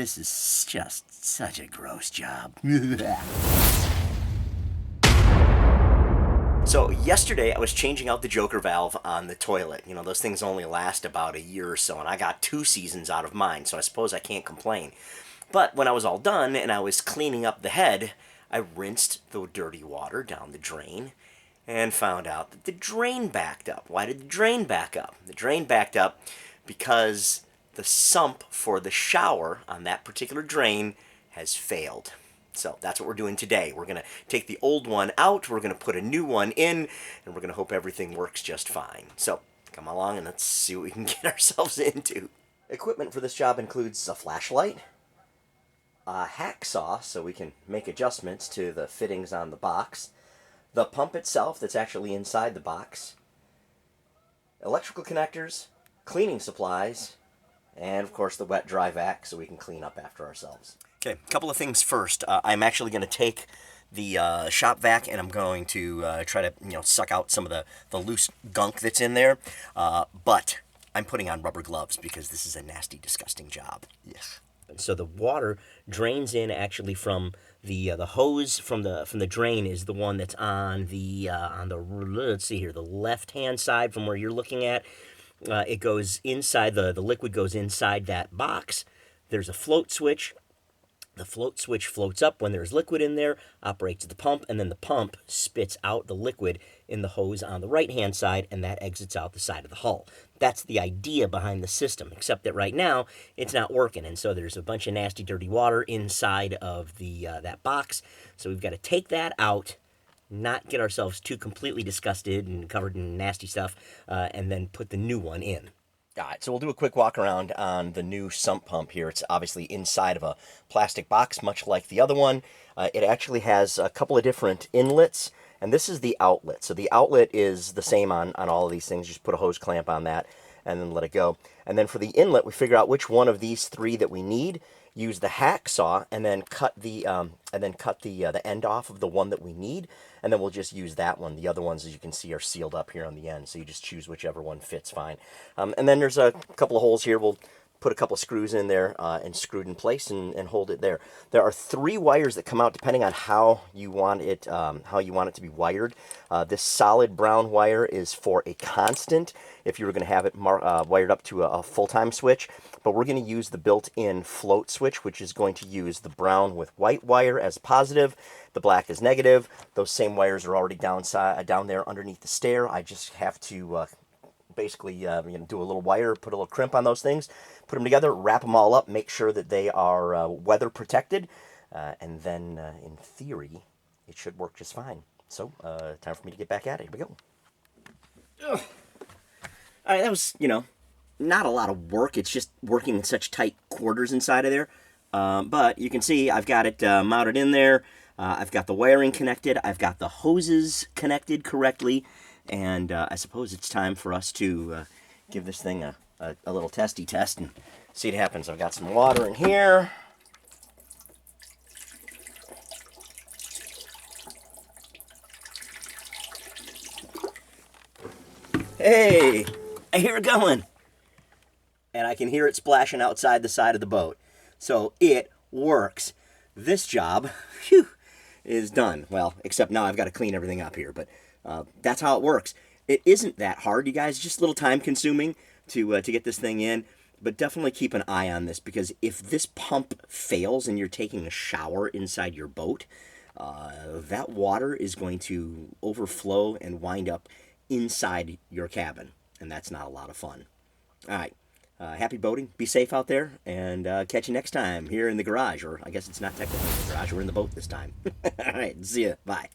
This is just such a gross job. So yesterday I was changing out the joker valve on the toilet. You know, those things only last about a year or so, and I got 2 seasons out of mine, so I suppose I can't complain. But when I was all done and I was cleaning up the head, I rinsed the dirty water down the drain and found out that the drain backed up. Why did the drain back up? The drain backed up because the sump for the shower on that particular drain has failed. So that's what we're doing today. We're going to take the old one out, we're going to put a new one in, and we're going to hope everything works just fine. So come along and let's see what we can get ourselves into. Equipment for this job includes a flashlight, a hacksaw so we can make adjustments to the fittings on the box, the pump itself that's actually inside the box, electrical connectors, cleaning supplies, and of course the wet dry vac so we can clean up after ourselves. Okay, a couple of things first. I'm actually going to take the shop vac and I'm going to try to suck out some of the loose gunk that's in there, but I'm putting on rubber gloves because this is a nasty, disgusting job. Yes. So the water drains in actually from the hose from the drain is the one that's on the let's see here, the left hand side from where you're looking at. It goes inside, the liquid goes inside that box. There's a float switch. The float switch floats up when there's liquid in there, operates the pump, and then the pump spits out the liquid in the hose on the right-hand side, and that exits out the side of the hull. That's the idea behind the system, except that right now it's not working, and so there's a bunch of nasty, dirty water inside of the that box. So we've got to take that out, not get ourselves too completely disgusted and covered in nasty stuff, and then put the new one in. All right, so we'll do a quick walk around on the new sump pump here. It's obviously inside of a plastic box, much like the other one. It actually has a couple of different inlets, and this is the outlet. So the outlet is the same on all of these things. Just put a hose clamp on that and then let it go. And then for the inlet, we figure out which one of these 3 that we need, use the hacksaw, and then cut the end off of the one that we need, and then we'll just use that one. The other ones, as you can see, are sealed up here on the end, so you just choose whichever one fits fine. And then there's a couple of holes here. We'll put a couple of screws in there and screw it in place and hold it there. There are 3 wires that come out depending on how you want it to be wired. This solid brown wire is for a constant if you were going to have it wired up to a full-time switch, but we're going to use the built-in float switch, which is going to use the brown with white wire as positive, the black is negative. Those same wires are already down there underneath the stair. I just have to basically do a little wire, put a little crimp on those things, put them together, wrap them all up, make sure that they are weather protected, and then in theory it should work just fine. So time for me to get back at it. Here we go. Ugh. All right, that was not a lot of work. It's just working in such tight quarters inside of there, but you can see I've got it mounted in there. I've got the wiring connected, I've got the hoses connected correctly, and I suppose it's time for us to give this thing a little testy test and see what happens. I've got some water in here. Hey, I hear it going. And I can hear it splashing outside the side of the boat. So it works. This job, phew, is done. Well, except now I've got to clean everything up here, but that's how it works. It isn't that hard, you guys. Just a little time consuming to get this thing in, but definitely keep an eye on this, because if this pump fails and you're taking a shower inside your boat, that water is going to overflow and wind up inside your cabin, and that's not a lot of fun. All right. Happy boating. Be safe out there, and catch you next time here in the garage, or I guess it's not technically in the garage. We're in the boat this time. All right. See ya. Bye.